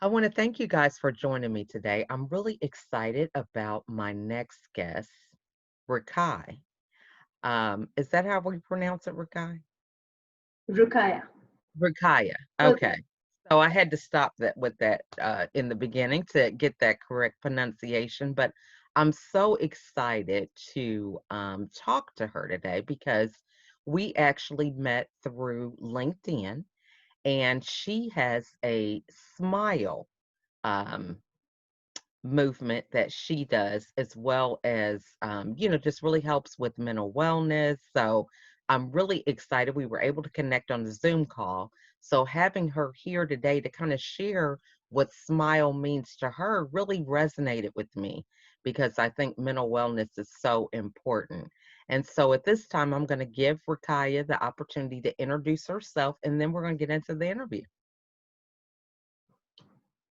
I want to thank you guys for joining me today. I'm really excited about my next guest, Rakai. Is that how we pronounce it, Rakai? Rukaya. Rakaya. Okay. Okay. So I had to stop that with that in the beginning to get that correct pronunciation. But I'm so excited to talk to her today because we actually met through LinkedIn, and she has a smile um, movement that she does, as well as, just really helps with mental wellness. So I'm really excited. We were able to connect on the Zoom call. So having her here today to kind of share what smile means to her really resonated with me because I think mental wellness is so important. And so at this time, I'm going to give Rakaya the opportunity to introduce herself, and then we're going to get into the interview.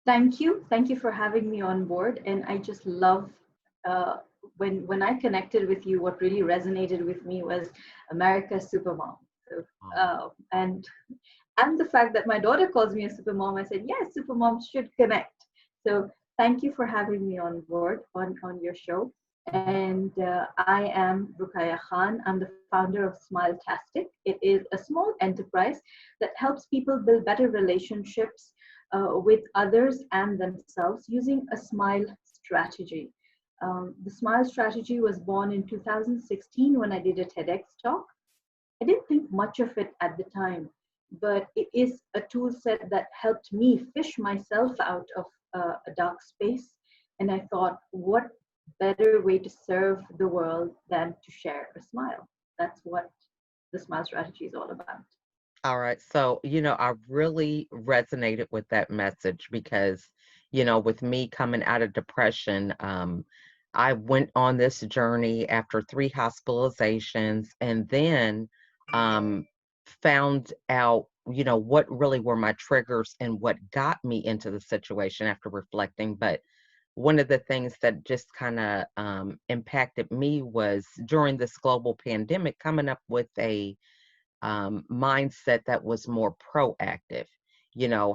Thank you. Thank you for having me on board. And I just love uh, when I connected with you. What really resonated with me was America's Supermom. So, Um, and the fact that my daughter calls me a supermom, I said yes, supermoms should connect. So thank you for having me on board on your show. mhm. And I am Ruqya Khan. I'm the founder of Smiletastic. It is a small enterprise that helps people build better relationships with others and themselves using a smile strategy. The smile strategy was born in 2016 when I did a TEDx talk. I didn't think much of it at the time, but it is a tool set that helped me fish myself out of a dark space. And I thought, what better way to serve the world than to share a smile? That's what the smile strategy is all about. All right. So, I really resonated with that message because, with me coming out of depression, I went on this journey after three hospitalizations and then um, found out, what really were my triggers and what got me into the situation after reflecting. But one of the things that just kind of impacted me was during this global pandemic, coming up with a mindset that was more proactive.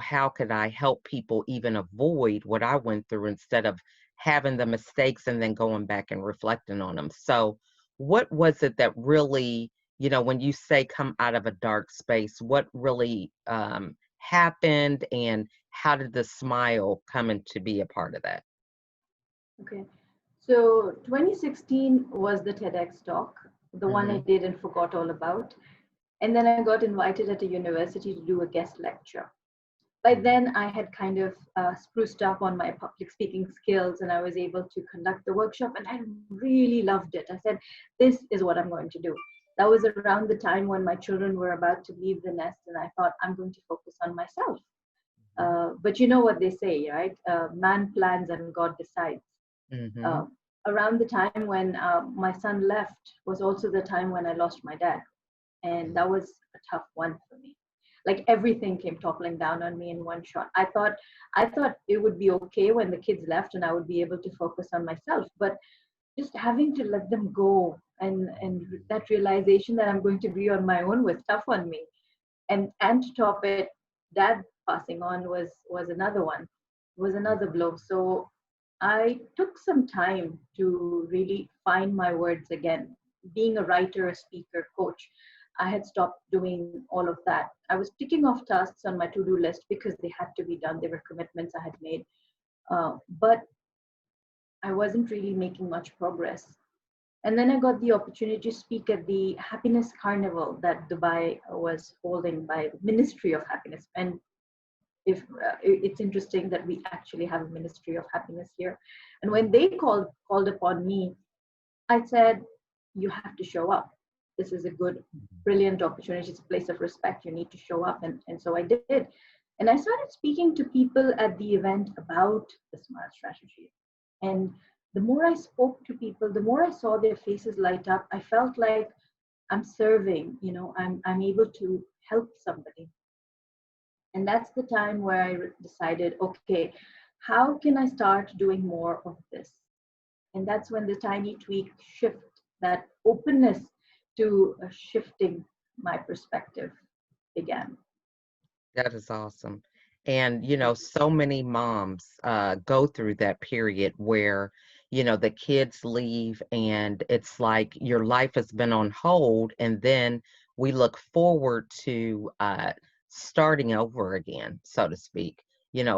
How could I help people even avoid what I went through instead of having the mistakes and then going back and reflecting on them? So, what was it that really, when you say come out of a dark space, what really happened, and how did the smile come in to be a part of that? Okay. So 2016 was the TEDx talk, the one I Hmm. did and forgot all about. And then I got invited at a university to do a guest lecture. By then I had kind of spruced up on my public speaking skills and I was able to conduct the workshop and I really loved it. I said, this is what I'm going to do. That was around the time when my children were about to leave the nest and I thought, I'm going to focus on myself. But you know what they say, right? Man plans and God decides. Hmm. Uh, Around the time when my son left was also the time when I lost my dad. And that was a tough one for me. Like everything came toppling down on me in one shot. I thought it would be okay when the kids left and I would be able to focus on myself. But just having to let them go and that realization that I'm going to be on my own was tough on me. And to top it, dad passing on was another one, was another blow. So I took some time to really find my words again. Being a writer, a speaker, coach, I had stopped doing all of that. I was ticking off tasks on my to-do list because they had to be done. They were commitments I had made. But I wasn't really making much progress. And then I got the opportunity to speak at the Happiness Carnival that Dubai was holding by the Ministry of Happiness. And if it's interesting that we actually have a Ministry of Happiness here. And when they called upon me, I said, you have to show up. This is a good, brilliant opportunity. It's a place of respect. You need to show up. And so I did. And I started speaking to people at the event about the SMART strategy. And the more I spoke to people, the more I saw their faces light up, I felt like I'm serving, I'm able to help somebody. And that's the time where I decided, okay, how can I start doing more of this? And that's when the tiny tweak shift, that openness to shifting my perspective began. That is awesome. And, so many moms go through that period where, the kids leave and it's like your life has been on hold. And then we look forward to starting over again, so to speak,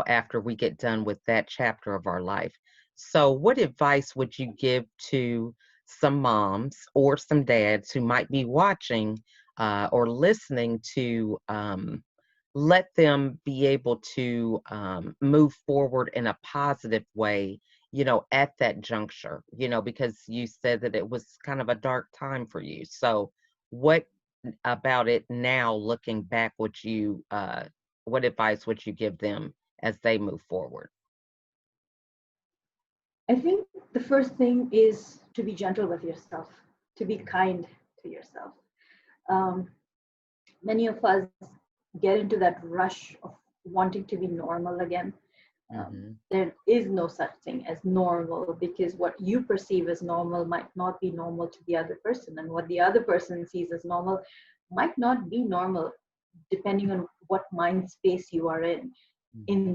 after we get done with that chapter of our life. So, what advice would you give to some moms or some dads who might be watching or listening to? Let them be able to move forward in a positive way, at that juncture, because you said that it was kind of a dark time for you. So, what about it now, looking back, what advice would you give them as they move forward? I think the first thing is to be gentle with yourself, to be kind to yourself. Um, Many of us get into that rush of wanting to be normal again. Mm-hmm. There is no such thing as normal, because what you perceive as normal might not be normal to the other person, and what the other person sees as normal might not be normal, depending on what mind space you are in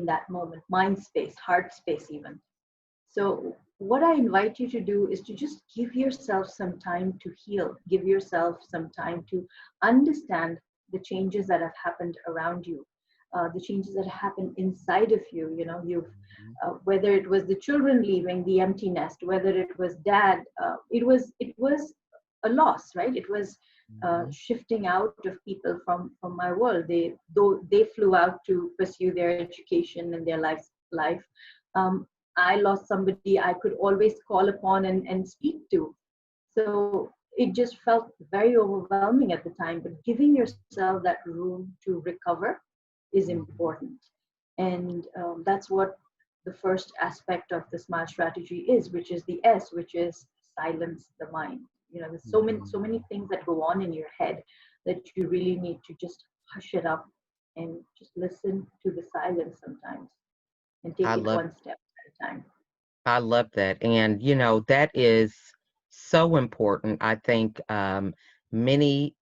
that moment, mind space, heart space, even. So, what I invite you to do is to just give yourself some time to heal, give yourself some time to understand the changes that have happened around you, the changes that happen inside of you. You know, whether it was the children leaving, the empty nest, whether it was dad, it was a loss, right? It was Mm-hmm. shifting out of people from my world. Though they flew out to pursue their education and their life. Um, I lost somebody I could always call upon and speak to. So it just felt very overwhelming at the time. But giving yourself that room to recover is Mm-hmm. important. And that's what the first aspect of the SMILE strategy is, which is the S, which is silence the mind. You know, there's so many Mm-hmm. things that go on in your head that you really need to just hush it up and just listen to the silence sometimes and I take it love one step at a time. I love that. And, that is so important. I think many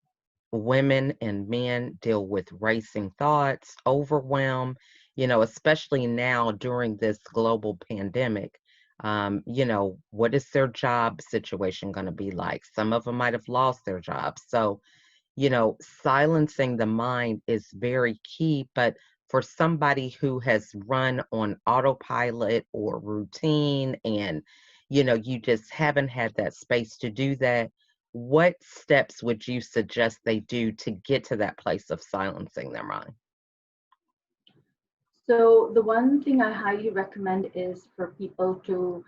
women and men deal with racing thoughts, overwhelm, especially now during this global pandemic. What is their job situation going to be like? Some of them might have lost their jobs. So, silencing the mind is very key. But for somebody who has run on autopilot or routine and, you just haven't had that space to do that, what steps would you suggest they do to get to that place of silencing their mind? So the one thing I highly recommend is for people to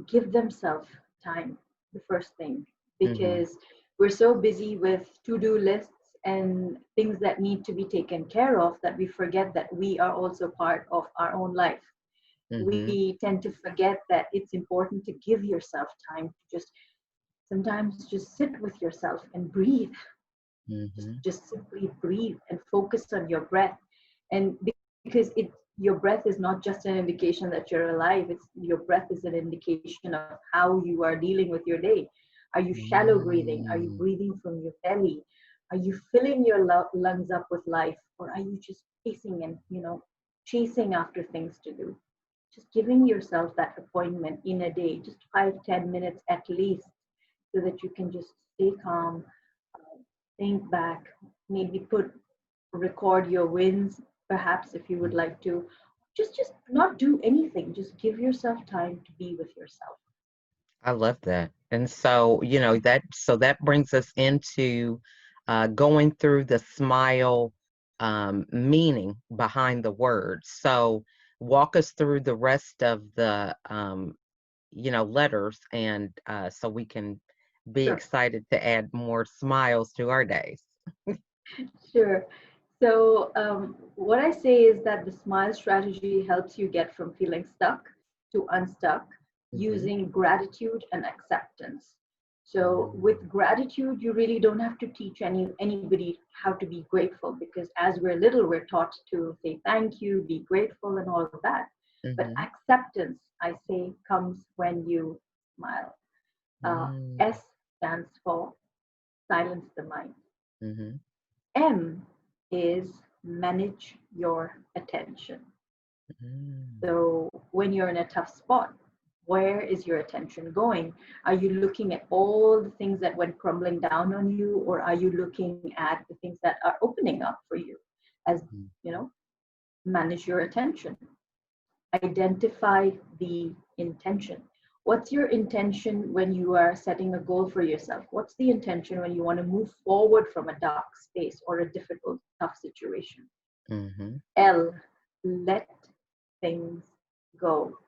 give themselves time, the first thing, Mm-hmm. because we're so busy with to-do lists and things that need to be taken care of that we forget that we are also part of our own life. Mm-hmm. We tend to forget that it's important to give yourself time to just sometimes just sit with yourself and breathe, Mm-hmm. just simply breathe and focus on your breath. And because your breath is not just an indication that you're alive, it's your breath is an indication of how you are dealing with your day. Are you shallow breathing? Are you Mm-hmm. breathing from your belly? Are you filling your lungs up with life, or are you just pacing and chasing after things to do? Just giving yourself that appointment in a day, just 5-10 minutes at least, so that you can just stay calm, think back, maybe record your wins, perhaps, if you would like to. Just not do anything, just give yourself time to be with yourself. I love that. And so, that brings us into going through the smile meaning behind the words. So, walk us through the rest of the letters, and so we can be Sure. excited to add more smiles to our days. Sure. So, what I say is that the SMILE strategy helps you get from feeling stuck to unstuck Hmm. using gratitude and acceptance. So, with gratitude, you really don't have to teach anybody how to be grateful, because as we're little, we're taught to say thank you, be grateful, and all of that. But Hmm. acceptance, I say, comes when you smile. Hmm. S stands for silence the mind. Hmm. M is manage your attention. Mm. So when you're in a tough spot, where is your attention going? Are you looking at all the things that went crumbling down on you, or are you looking at the things that are opening up for you? As you know, manage your attention. Identify the intention. What's your intention when you are setting a goal for yourself? What's the intention when you want to move forward from a dark space or a difficult, tough situation? Mm-hmm. L, let things go.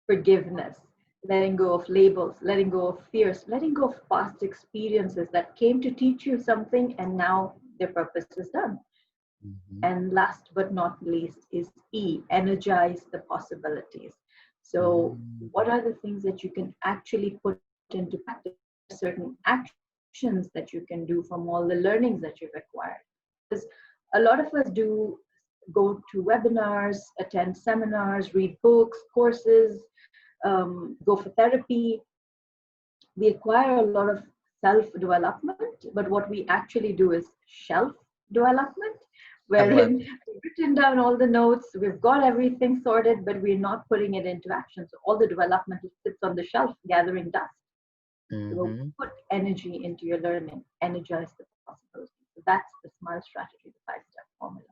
Forgiveness, letting go of labels, letting go of fears, letting go of past experiences that came to teach you something and now their purpose is done. Mm-hmm. And last but not least is E, energize the possibilities. So, Mm. what are the things that you can actually put into practice? Certain actions that you can do from all the learnings that you've acquired. Because a lot of us do go to webinars, attend seminars, read books, courses, go for therapy. We acquire a lot of self development, but what we actually do is shelf development, I love wherein we've written down all the notes, we've got everything sorted, but we're not putting it into action. So all the development sits on the shelf gathering dust. it. So Mm-hmm. put energy into your learning, energize the possibilities. So that's the SMILE strategy, the 5-step formula.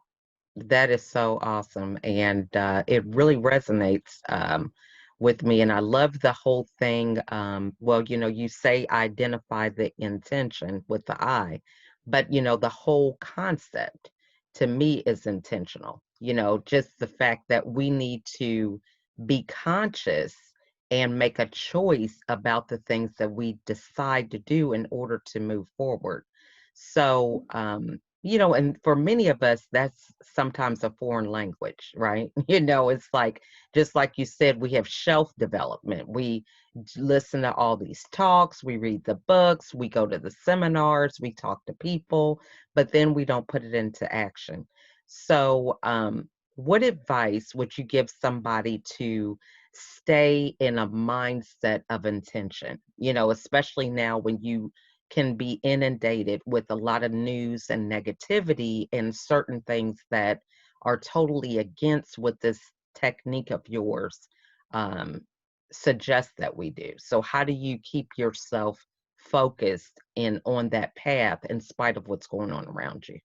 That is so awesome. And it really resonates with me. And I love the whole thing. Well, you say identify the intention with the I, but, the whole concept to me is intentional. Just the fact that we need to be conscious and make a choice about the things that we decide to do in order to move forward. So, and for many of us, that's sometimes a foreign language, right? It's like, just like you said, we have shelf development. We listen to all these talks, we read the books, we go to the seminars, we talk to people, but then we don't put it into action. So, what advice would you give somebody to stay in a mindset of intention? Especially now when you can be inundated with a lot of news and negativity and certain things that are totally against what this technique of yours um, suggests that we do. So, how do you keep yourself focused and on that path in spite of what's going on around you?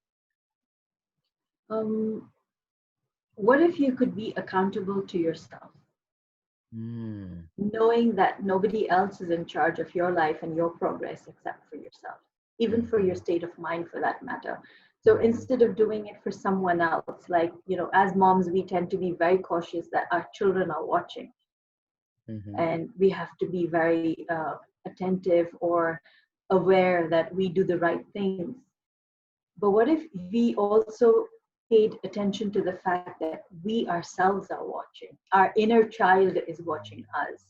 Um, what if you could be accountable to yourself? Mm, Knowing that nobody else is in charge of your life and your progress except for yourself, even for your mhm, state of mind for that matter. So mhm, instead of doing it for someone else, like, as moms, we tend to be very cautious that our children are watching, mhm. and we have to be very attentive or aware that we do the right things. But what if we also paid attention to the fact that we ourselves are watching? Our inner child is watching us,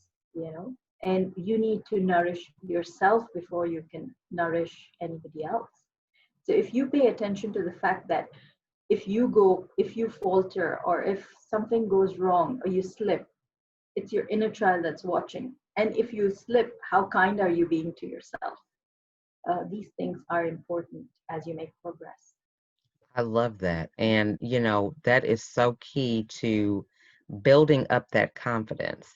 and you need to nourish yourself before you can nourish anybody else. So if you pay attention to the fact that if you falter, or if something goes wrong or you slip, it's your inner child that's watching. And if you slip, how kind are you being to yourself? These things are important as you make progress. I love that. And, that is so key to building up that confidence,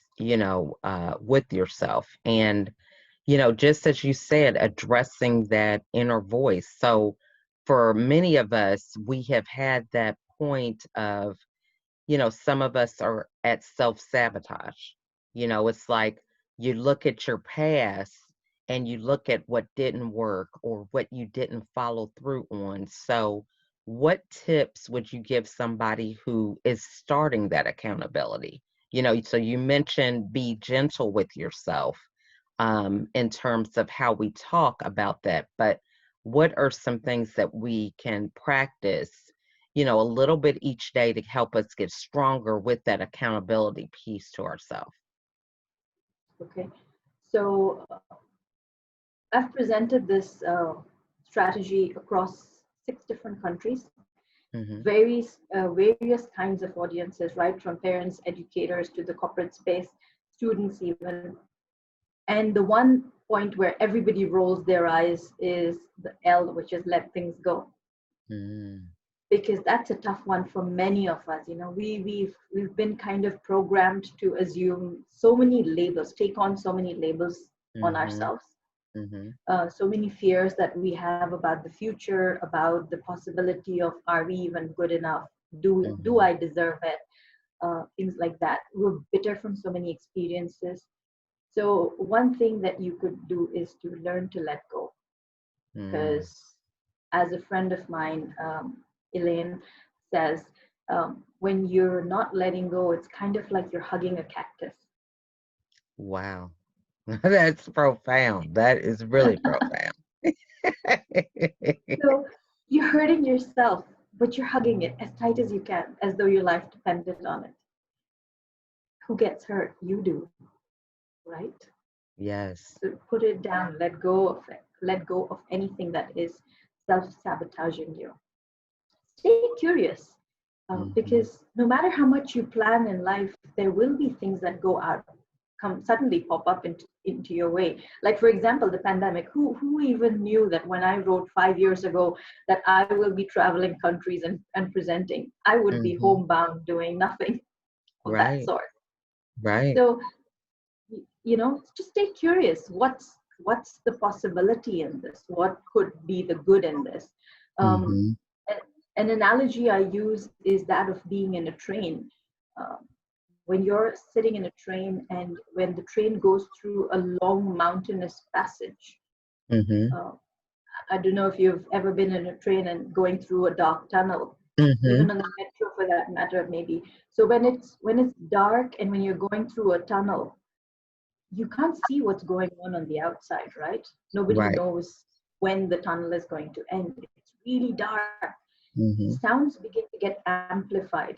with yourself. And, just as you said, addressing that inner voice. So for many of us, we have had that point of, some of us are at self sabotage. It's like you look at your past and you look at what didn't work or what you didn't follow through on. So, what tips would you give somebody who is starting that accountability? So you mentioned be gentle with yourself in terms of how we talk about that, but what are some things that we can practice, a little bit each day to help us get stronger with that accountability piece to ourselves? Okay, so I've presented this strategy across 6 different countries, Mm-hmm. various kinds of audiences, right from parents, educators to the corporate space, students even. And the one point where everybody rolls their eyes is the L, which is let things go. Mm-hmm. because that's a tough one for many of us. You know, we've been kind of programmed to assume so many labels, take on so many labels on Mm-hmm. ourselves, Mm-hmm. so many fears that we have about the future, about the possibility of, are we even good enough, do Mm-hmm. I deserve it, things like that. We're bitter from so many experiences. So one thing that you could do is to learn to let go, Mm. because as a friend of mine, Elaine, says, when you're not letting go, it's kind of like you're hugging a cactus. Wow. That's profound. That is really profound. So you're hurting yourself, but you're hugging it as tight as you can, as though your life depended on it. Who gets hurt? You do, right? Yes. So put it down, let go of it, let go of anything that is self sabotaging you. Stay curious, Mm-hmm. because no matter how much you plan in life, there will be things that go out, come suddenly pop up into your way. Like, for example, the pandemic. Who even knew that when I wrote 5 years ago that I will be traveling countries and presenting, I would be Mm-hmm. homebound doing nothing of that Right. sort. Right. So, just stay curious. What's the possibility in this? What could be the good in this? Um, Mm-hmm. an analogy I use is that of being in a train. Um, when you're sitting in a train and when the train goes through a long mountainous passage, Mm-hmm. uh, I don't know if you've ever been in a train and going through a dark tunnel, Mm-hmm. even on the metro for that matter, maybe. So when it's dark and when you're going through a tunnel, you can't see what's going on the outside, right? Nobody Right. knows when the tunnel is going to end. It's really dark. Mm-hmm. Sounds begin to get amplified.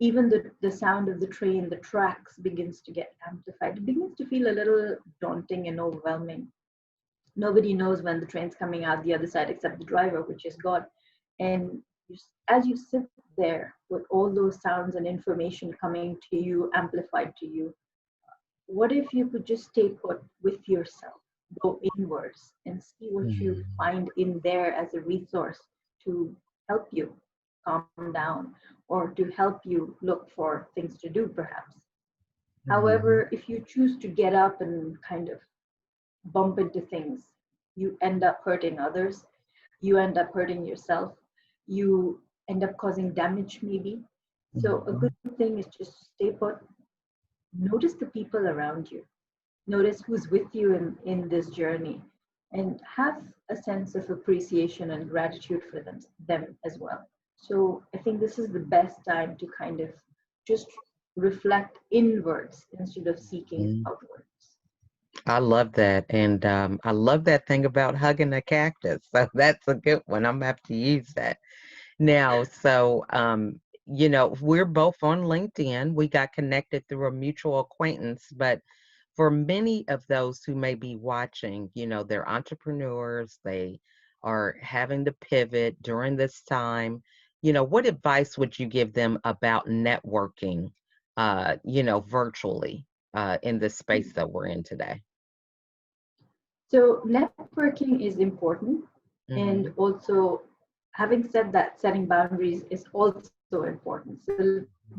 Even the sound of the train, the tracks begins to get amplified. It begins to feel a little daunting and overwhelming. Nobody knows when the train's coming out the other side except the driver, which is God. And as you sit there with all those sounds and information coming to you, amplified to you, what if you could just stay put with yourself, go inwards, and see what you Mm-hmm. find in there as a resource to help you calm down or to help you look for things to do, perhaps? Mm-hmm. However, if you choose to get up and kind of bump into things, you end up hurting others, you end up hurting yourself, you end up causing damage, maybe. So, a Mm-hmm. good thing is just stay put, notice the people around you, notice who's with you in this journey, and have a sense of appreciation and gratitude for them as well. So I think this is the best time to kind of just reflect inwards instead of seeking Mm-hmm. outwards. I love that. And I love that thing about hugging a cactus. So that's a good one. I'm gonna have to use that. Now, we're both on LinkedIn. We got connected through a mutual acquaintance, but for many of those who may be watching, they're entrepreneurs, they are having to pivot during this time. What advice would you give them about networking, virtually, in the space that we're in today? So networking is important, and Mm-hmm. also, having said that, setting boundaries is also important. So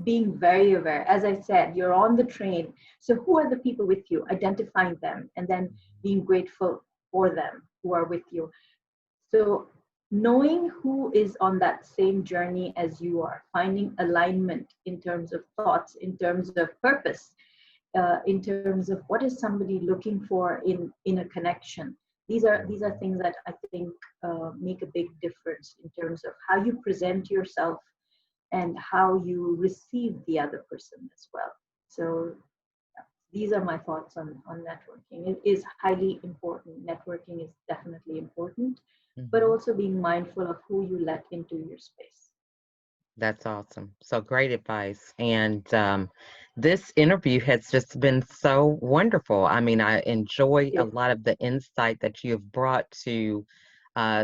being very aware, as I said, you're on the train. So who are the people with you? Identifying them and then being grateful for them who are with you. So knowing who is on that same journey as you are, finding alignment in terms of thoughts, in terms of purpose, in terms of what is somebody looking for in a connection. These are things that I think make a big difference in terms of how you present yourself and how you receive the other person as well. So these are my thoughts on networking. It is highly important. Networking is definitely important, but Mm-hmm. also being mindful of who you let into your space. That's awesome. So great advice. And this interview has just been so wonderful. I mean, I enjoy a Yes. lot of the insight that you have brought to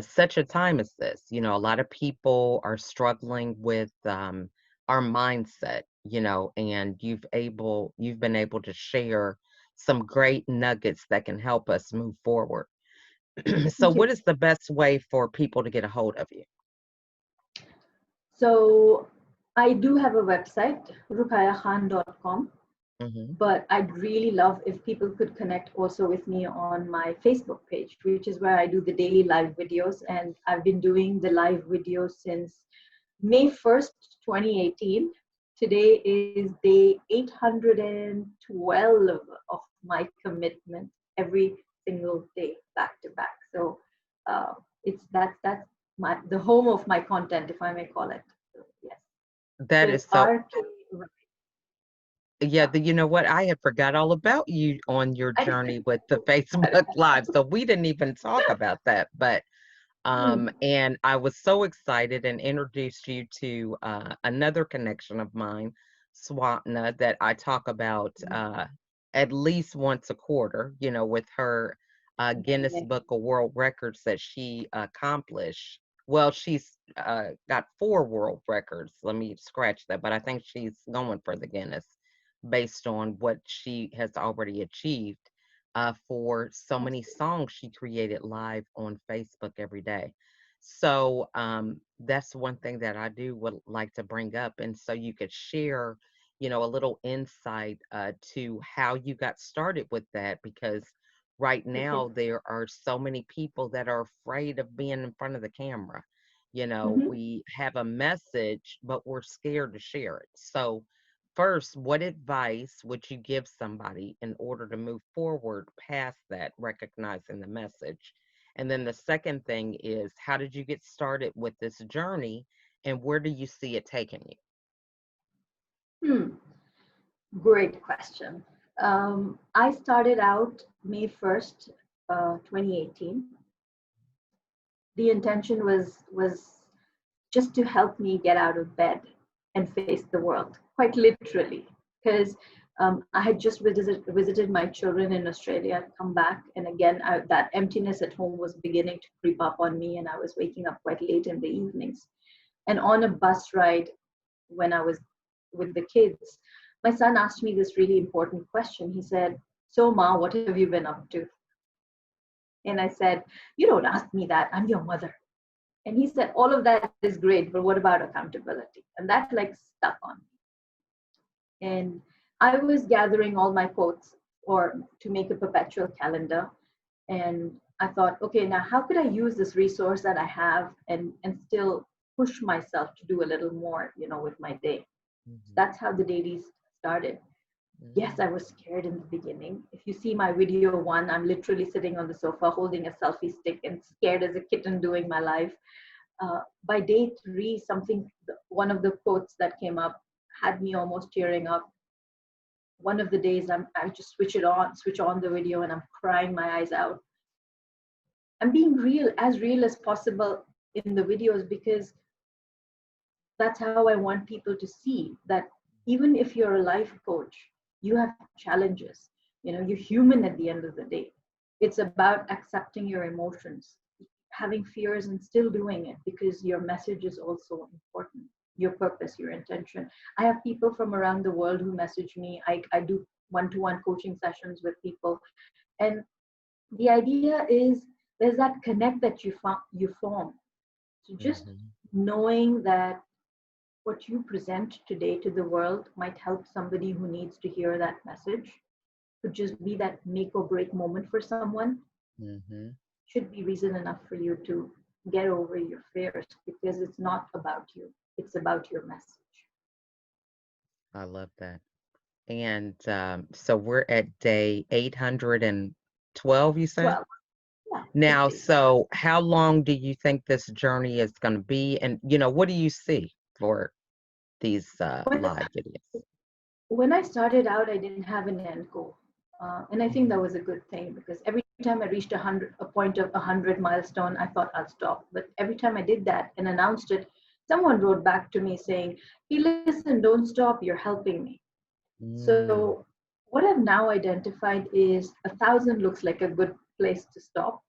such a time as this. A lot of people are struggling with our mindset, and you've been able to share some great nuggets that can help us move forward. So Thank what you. is the best way for people to get a hold of you? So I do have a website, ruqyakhan.com, Hmm. but I'd really love if people could connect also with me on my Facebook page, which is where I do the daily live videos. And I've been doing the live videos since May 1st, 2018. Today is day 812 of my commitment every single day, back to back. So it's that's the home of my content, if I may call it. So, yes. So That it's is so, RK. yeah, you know what? I had forgot all about you on your I, journey with the Facebook Live. So we didn't even talk about that. But Hmm. and I was so excited and introduced you to another connection of mine, Swapna, that I talk about at least once a quarter, with her Guinness Amazing. Book of World Records that she accomplished. Well, she's got 4 world records. Let me scratch that, but I think she's going for the Guinness based on what she has already achieved for so many songs she created live on Facebook every day. So that's one thing that I do would like to bring up. And so you could share, a little insight to how you got started with that, because right Okay. now there are so many people that are afraid of being in front of the camera. Hmm. We have a message, but we're scared to share it. So, first, what advice would you give somebody in order to move forward past that, recognizing the message? And then the second thing is, how did you get started with this journey and where do you see it taking you? Hmm. Great question. I started out May 1st, 2018. The intention was just to help me get out of bed and face the world, quite literally, because I had just visited my children in Australia, come back, and again that emptiness at home was beginning to creep up on me, and I was waking up quite late in the evenings. And on a bus ride, when I was with the kids, my son asked me this really important question. He said, "So, Ma, what have you been up to?" And I said, "You don't ask me that. I'm your mother." And he said, "All of that is great, but what about accountability?" And that like stuck on me. And I was gathering all my quotes or to make a perpetual calendar. And I thought, okay, now how could I use this resource that I have and still push myself to do a little more, with my day. So Mhm. that's how the dailies started. Yes, I was scared in the beginning. If you see my video one, I'm literally sitting on the sofa holding a selfie stick and scared as a kitten doing my life. By day three, one of the quotes that came up had me almost tearing up. One of the days, I just switch on the video, and I'm crying my eyes out. I'm being real as possible in the videos because that's how I want people to see that even if you're a life coach, you have challenges. You're human at the end of the day. It's about accepting your emotions, having fears, and still doing it because your message is also important. Your purpose, your intention. I have people from around the world who message me. I do one-to-one coaching sessions with people. And the idea is there's that connect that you form. So just Mhm. knowing that what you present today to the world might help somebody who needs to hear that message, could just be that make or break moment for someone, Mhm. should be reason enough for you to get over your fears because it's not about you, it's about your message. I love that. And so we're at day 812, you said? 12. Yeah, it's Now, day 12. so how long do you think this journey is going to be? And, what do you see for these When, live videos? when I started out, I didn't have an end goal. And I think that Mhm. was a good thing because every time I reached a point of 100 milestone, I thought I'll stop. But every time I did that and announced it, someone wrote back to me saying, "Hey, listen, don't stop. You're helping me." Mm. So what I've now identified is 1,000 looks like a good place to stop.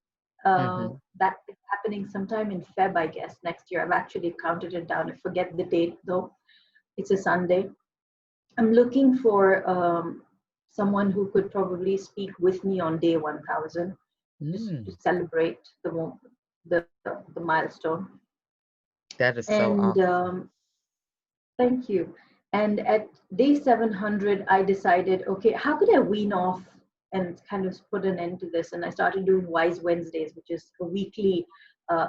Mhm. That is happening sometime in Feb, I guess, next year. I've actually counted it down. I forget the date though. It's a Sunday. I'm looking for someone who could probably speak with me on day 1,000, just to Mm. celebrate the milestone. That is so And awesome. Thank you. And at day 700, I decided, okay, how could I wean off and kind of put an end to this? And I started doing Wise Wednesdays, which is a weekly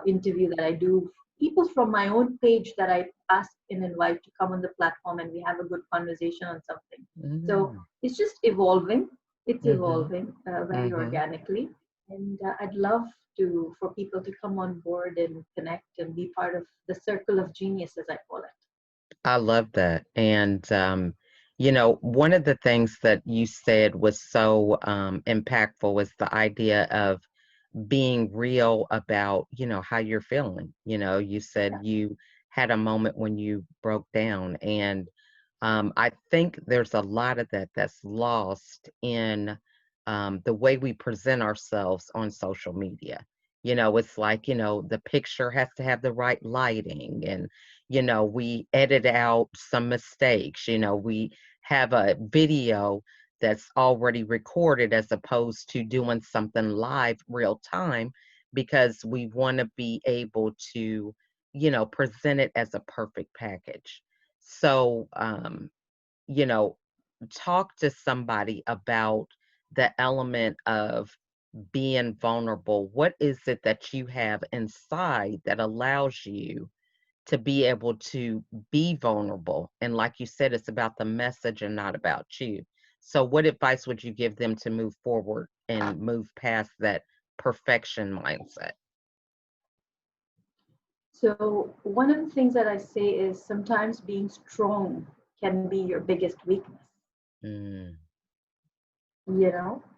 interview that I do. People from my own page that I ask and invite to come on the platform, and we have a good conversation on something. So Mm-hmm. it's just evolving. It's Mm-hmm. evolving very Mm-hmm. organically. And I'd love to for people to come on board and connect and be part of the circle of genius, as I call it. I love that. And, one of the things that you said was so impactful was the idea of being real about, how you're feeling. You said you had a moment when you broke down. And I think there's a lot of that that's lost in the way we present ourselves on social media. It's like, the picture has to have the right lighting, and, we edit out some mistakes. We have a video that's already recorded as opposed to doing something live real time because we want to be able to, present it as a perfect package. So, you know, talk to somebody about the element of being vulnerable. What is it that you have inside that allows you to be able to be vulnerable? And like you said, it's about the message and not about you. So, what advice would you give them to move forward and move past that perfection mindset? So, one of the things that I say is sometimes being strong can be your biggest weakness. Mm,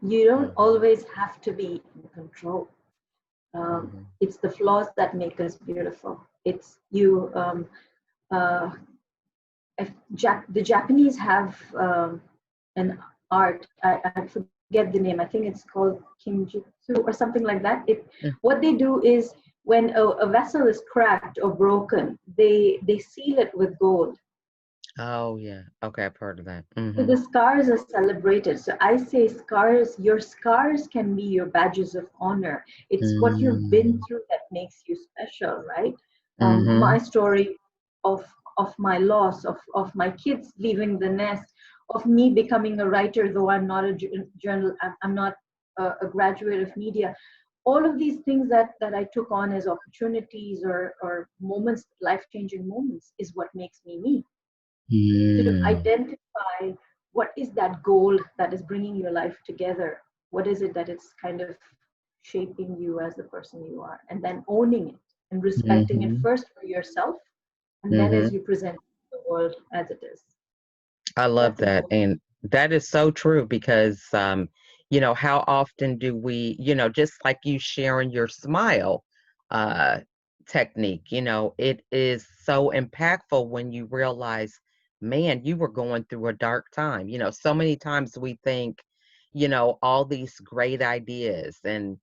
You don't mhm, always have to be in control. mhm, It's the flaws that make us beautiful. It's you. Uh, the Japanese have an art. I forget the name. I think it's called Kinjutsu or something like that. mm. What they do is when a vessel is cracked or broken, they seal it with gold. Oh, yeah. Okay, I've heard of that. So Mm-hmm. the scars are celebrated. So I say your scars can be your badges of honor. It's what you've been Mm, through that makes you special, right? My mhm, story of of my loss, of my kids leaving the nest, of me becoming a writer, though I'm not a journal, I'm not a graduate of media. All of these things that I took on as opportunities or moments, life-changing moments, is what makes me me. So to mm, identify what is that goal that is bringing your life together, what is it that is kind of shaping you as the person you are, and then owning it and respecting it mhm, first for yourself, and then as mhm. you present the world as it is. I love That's that. important. And that is so true because, how often do we, just like you sharing your smile uh, technique, it is so impactful when you realize, man, you were going through a dark time. So many times we think, all these great ideas and,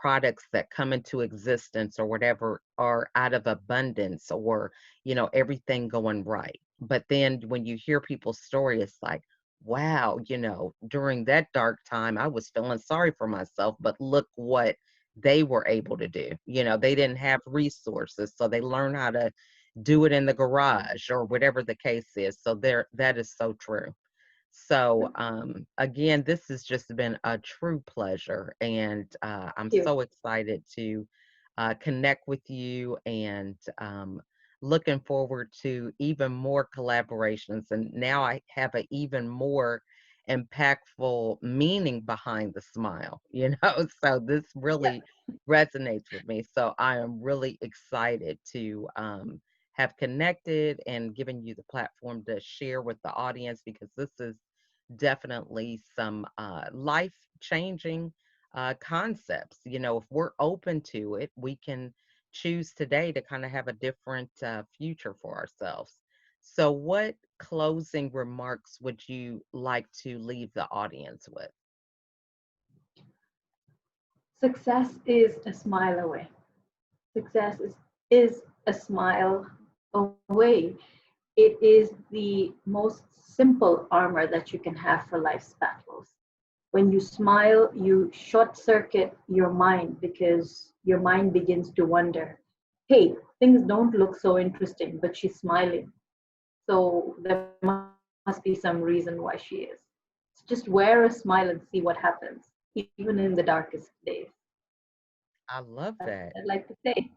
products that come into existence or whatever are out of abundance or, everything going right. But then when you hear people's story, it's like, wow, during that dark time, I was feeling sorry for myself, but look what they were able to do. They didn't have resources, so they learned how to do it in the garage or whatever the case is. So that is so true. So, again, this has just been a true pleasure, and I'm Thank you. so excited to connect with you and looking forward to even more collaborations. And now I have an even more impactful meaning behind the smile, So this Yeah. really resonates with me. So I am really excited to have connected and given you the platform to share with the audience because this is definitely some life changing concepts. If we're open to it, we can choose today to kind of have a different future for ourselves. So, what closing remarks would you like to leave the audience with? Success is a smile away. Success is a smile away. It is the most simple armor that you can have for life's battles. When you smile, you short circuit your mind because your mind begins to wonder. hey, things don't look so interesting, but she's smiling. So there must be some reason why she is. So just wear a smile and see what happens, even in the darkest days. I love That's what that. I'd like to say.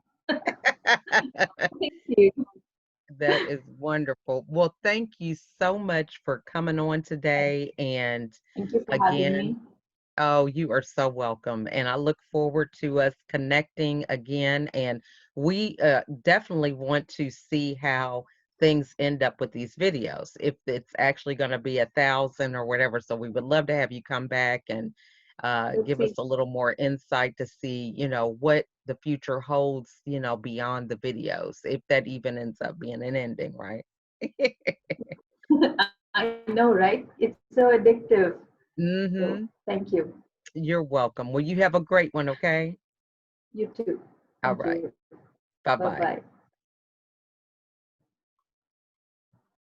Thank you. That is wonderful. Well, thank you so much for coming on today. And Thank you for having again, me. oh, you are so welcome. And I look forward to us connecting again. And we definitely want to see how things end up with these videos, if it's actually going to be 1,000 or whatever. So we would love to have you come back and Let's give us see. a little more insight to see, what the future holds, beyond the videos, if that even ends up being an ending, right? I know, right? It's so addictive. So Mm-hmm. thank you. You're welcome. Well, you have a great one, okay? You too. All Thank right. you. Bye Bye-bye. bye.